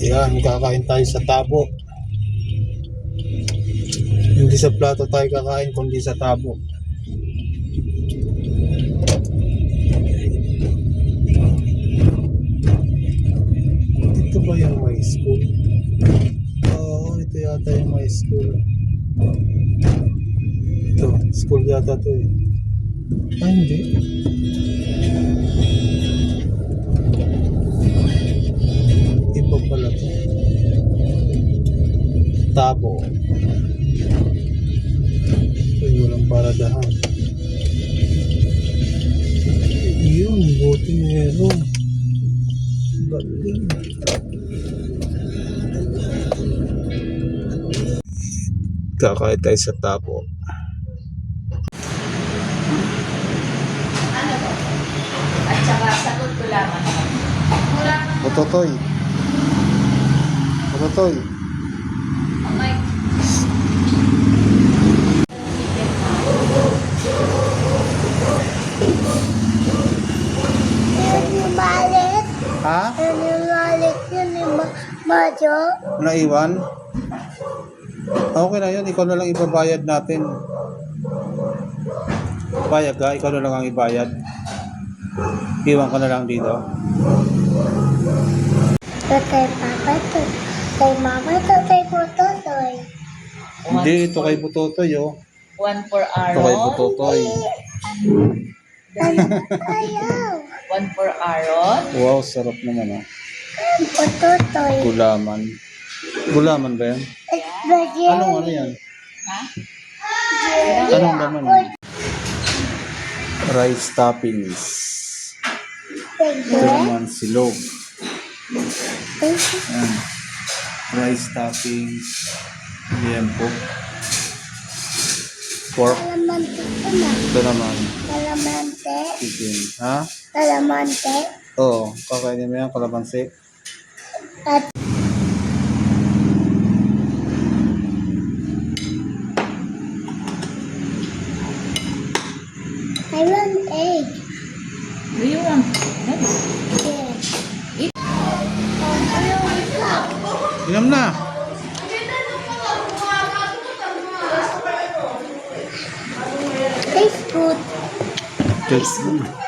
Yan, kakain tayo sa tabo. Hindi sa plato tayo kakain, kundi sa tabo. Ito ba yung my school? Oo, ito yata yung my school. Ito, school yata to eh. Ah, hindi. Iba pala to. Tabo. Ay, walang paradahan. Yun, buti meron. Galing. Kakain tayo sa tabo. Ano to? At saka sagot ko lamang. Pototoy. Pototoy. Okay. Balik. Ha? Balik yun yung madyo. Naiwan? Okay na yun. Ikaw na lang ibabayad natin. Bayad ka? Ikaw na lang ang ibayad. Iwan ka na lang dito. Kay papa to. Kay mama to. Kay puto to. Hindi, ito kay Butotoy oh. 1 for Ito kay Aaron. Butotoy. Ayaw. 1 for Aaron. Wow, sarap naman oh. Puto to. Gulaman. Gulaman ba yan? Anong ano yan? Ha? Anong laman yan? Rice toppings. Ito naman silog. Ayan. Rice toppings. Liempo. Pork. Kalamante ko na. Ito naman. Kalamante. Chicken. Ha? Kalamante. Oo. Kakainin mo yan. Kalamansi. At I want egg. Do you want? Yes. Yes. Inom na. Taste good. Tastes good.